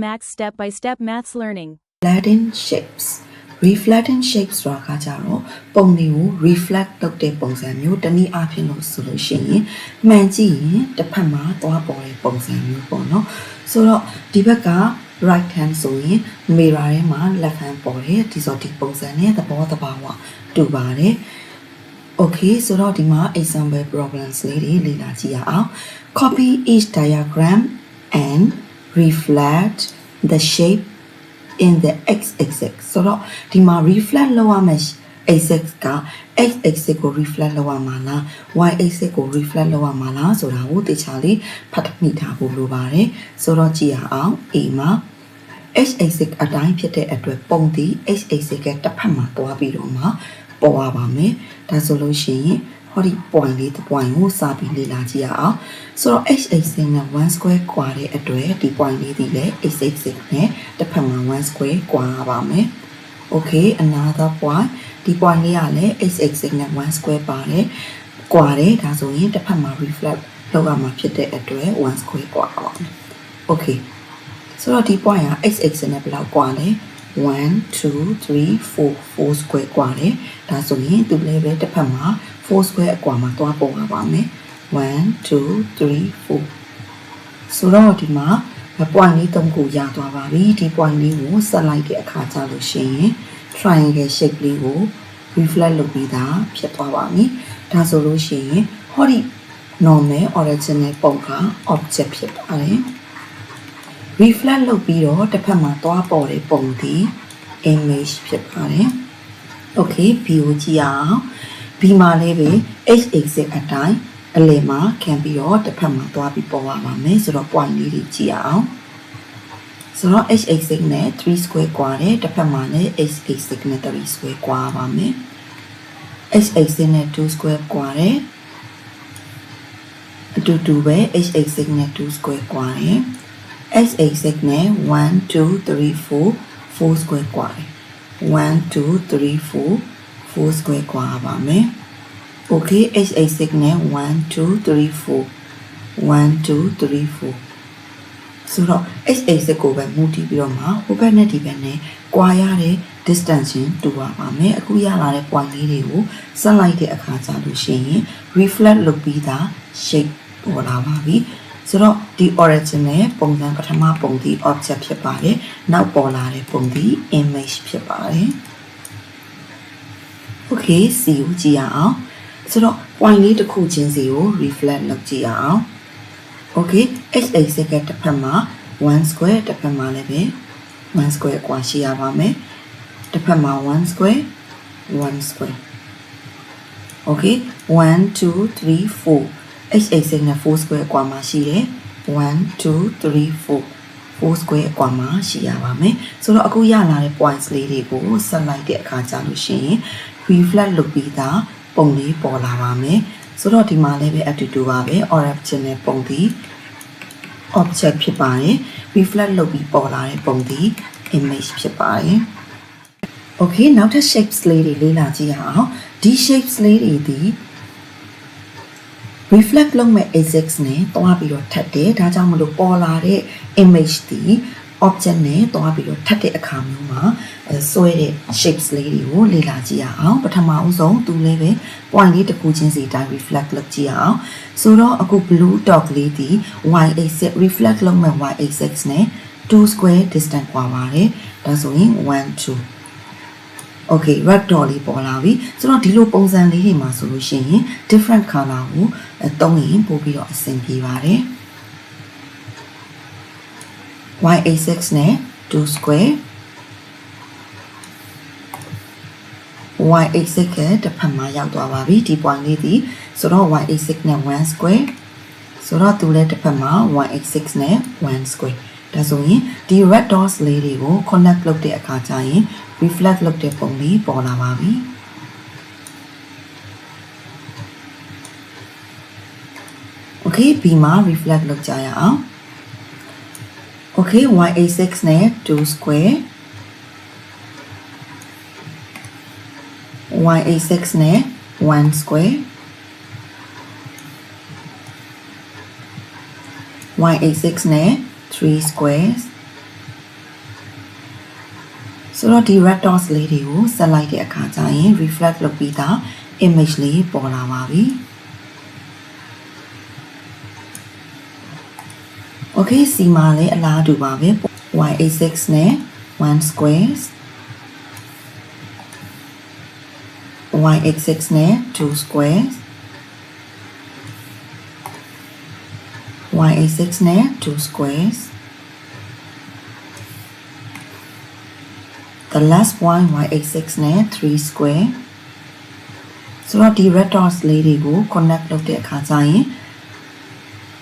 Max Step-by-Step Maths Learning. Reflecting shapes. Reflecting shapes ဆိုတာကကြတော့ပုံတွေကို reflect လုပ်တဲ့ပုံစံမျိုးတနည်းအားဖြင့်လို့ဆိုလို့ရှိရင်မှန်ကြည့်ရင်တစ်ဖက်မှာသွားပေါ်တဲ့ပုံစံမျိုးပေါ့နော်ဆိုတော့ဒီဘက်က right hand ဆိုရင် mirror ထဲမှာ left hand ပေါ်တယ်ဒီဆိုဒီပုံစံနဲ့သဘောတဘာဝတူပါတယ် Okay ဆိုတော့ဒီမှာ example problems လေးတွေလေ့လာကြည့်ရအောင် copy each diagram and reflect the shape in the x-axis ဆိုတော့ဒီမှာ reflect လုပ်ရမယ် axis က x-axis ကို reflect လုပ်ရမှာလား y-axis ကို reflect လုပ်ရမှာလားဆိုတာကိုတခြားလေးဖတ်မိထားဖို့လိုပါတယ်ဆိုတော့ကြည့်ရအောင် A မှာ x-axis အတိုင်းဖြစ်တဲ့အတွက်ပုံဒီ x-axis ကတစ်ဖက်မှာတွားပြီးတော့မှပေါ်ရပါမယ်ဒါဆိုလို့ရှိရင်ဟောဒီ point လေးတစ် point ကိုစပြီးလေ့လာကြည့်ရအောင်ဆိုတော့ x-axis နဲ့ 1 square ကွာတဲ့အတွက်ဒီ point လေးဒီလည်း x-axis နဲ့တစ်ဖက်မှာ1 square ကွာရပါမယ် Okay another point ဒီ point လေးကလည်း x-axis နဲ့1 square ပါတယ်ကွာတယ်ဒါဆိုရင်တစ်ဖက်မှာ reflect လောက်ရမှာဖြစ်တဲ့အတွက်1 square ကွာပါမယ် Okayဆိုတော့ဒီ point က x-axis နဲ့ဘယ်လောက်ကွာလဲ1 2 3 4 square กว่าတယ်ဒါဆိုရင်သူလည်းပဲတစ်ဖက်မှာ4 square အကွာမှာတွားပေါ်ရပါမယ်1 2 3 4ဆိုတော့ဒီမှာ point လေး3ခုရသွားပါပြီဒီ point လေးကိုဆက်လိုက်တဲ့အခါကျလို့ရှိရင် triangle shape လေးကို reflect လုပ်ပြီးသားဖြစ်သွားပါပြီဒါဆိုလို့ရှိရင်ဟောဒီ normal original ပုံက object ဖြစ်ပါတယ် reflect လုပ်ပြီးတော့တစ်ဖက်မှာတွားပေါ်တဲ့ပုံဒီ image ဖြစ်ပါတယ် Okay B ကိုကြည့်အောင် B မှာလည်းပဲ x-axis အတိုင်းအလယ်မှာခံပြီးတော့တစ်ဖက်မှာတွားပြီးပေါ်ရပါမယ်ဆိုတော့ point လေးတွေကြည့်အောင်ဆိုတော့ x-axis နဲ့ 3 square ကွာတယ်တစ်ဖက်မှာလည်း x-axis နဲ့ 3 square ကွာပါမယ် x-axis နဲ့ 2 square ကွာတယ်အတူတူပဲ x-axis နဲ့ 2 square ကွာတယ်x-axis နဲ့1 2 3 4 square กว่า1 2 3 4 square กว่าပါမယ် Okay x-axis နဲ့1 2 3 4 1 2 3 4ဆိုတော့ x-axis ကိုပဲမူတည်ပြီးတော့မှဟိုဘက်နဲ့ဒီဘက်နဲ့ကွာရတဲ့ distance ချင်းတူပါပါမယ်အခုရလာတဲ့ point လေးတွေကိုဆက်လိုက်တဲ့အခါကျလို့ရှိရင် reflect လုပ်ပြီးသား shape ပေါ်လာပါပြီဆိုတော့ဒီ original ပုံစံပထမပုံဒီ object ဖြစ်ပါတယ်နောက်ပေါ်လာတဲ့ပုံဒီ image ဖြစ်ပါတယ် Okay စီကိုကြည့်ရအောင်ဆိုတော့ point လေးတစ်ခုချင်းစီကို reflect လုပ်ကြည့်ရအောင် Okay x-axis ကတစ်ဖက်မှာ1 square တစ်ဖက်မှာလည်းပဲ1 square กว่าရှိရပါမယ်တစ်ဖက်မှာ1 square 1 square Okay 1 2 3 4 x-axis နဲ့4 square กว่าမှာရှိတယ်1 2 3 4 square กว่าမှာရှိရပါမယ်ဆိုတော့အခုရလာတဲ့ points လေးတွေကိုဆက်လိုက်တဲ့အခါကျလို့ရှိရင် reflect လုပ်ပြီးသားပုံလေးပေါ်လာပါမယ်ဆိုတော့ဒီမှာလည်းပဲအတူတူပါပဲ original ပုံဒီ object ဖြစ်ပါတယ် reflect လုပ်ပြီးပေါ်လာတဲ့ပုံဒီ image ဖြစ်ပါတယ် Okay နောက်ထပ် shapes လေးတွေလေ့လာကြည့်ရအောင်ဒီ shapes လေးတွေဒီreflect လုပ်မဲ့ axis နဲ့တွားပြီးတော့ထပ်တယ်ဒါကြောင့်မလို့ပေါ်လာတဲ့ image ဒီ object နဲ့တွားပြီးတော့ထပ်တဲ့အခါမျိုးမှာဆွဲတဲ့ shapes လေးတွေကိုလေ့လာကြည့်ရအောင်ပထမအဆုံးသူလေးပဲ point လေးတစ်ခုချင်းစီတိုင်း reflect လုပ်ကြည့်ရအောင်ဆိုတော့အခု blue dot လေးဒီ y axis reflect လုပ်မဲ့ y axis နဲ့2 square distance ကွာပါတယ်ဒါဆိုရင်1 2 Okay red dot လေးပေါ်လာပြီဆိုတော့ဒီလိုပုံစံလေးတွေမှာဆိုလို့ရှိရင် different color ကိုသုံးရင်ပို့ပြီးတော့အဆင်ပြေပါတယ် y axis နဲ့2 square y axis ကတစ်ဖက်မှာရောက်သွားပါပြီဒီ point လေးဒီဆိုတော့ y axis နဲ့1 square ဆိုတော့သူလည်းတစ်ဖက်မှာ y axis နဲ့1 square ဒါဆိုရင်ဒီ red dots လေးတွေကို connect လုပ်တဲ့အခါကျရင် reflect လုပ်တဲ့ပုံလေးပေါ်လာပါပြီ Okay B မှာ reflect လုပ်ကြရအောင် Okay y axis နဲ့2 square y axis နဲ့1 square y axis နဲ့3 squares ဆိုတော့ဒီ red dots လေးတွေကိုဆက်လိုက်တဲ့အခါကျရင် reflect လုပ်ပြီးသား image လေးပေါ်လာပါပြီ Okay စီမှာလည်းအလားတူပါပဲ y axis နဲ့ 1 squares y axis နဲ့ 2 squares y axis နဲ့ 2 squares the last one y axis နဲ့ 3 square ဆိုတော့ဒီ red dots လေးတွေကို connect လုပ်တဲ့အခါကျရင်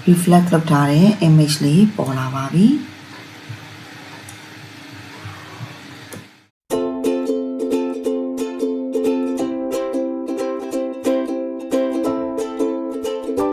reflect လုပ်ထားတဲ့ image လေးပေါ်လာပါပြီ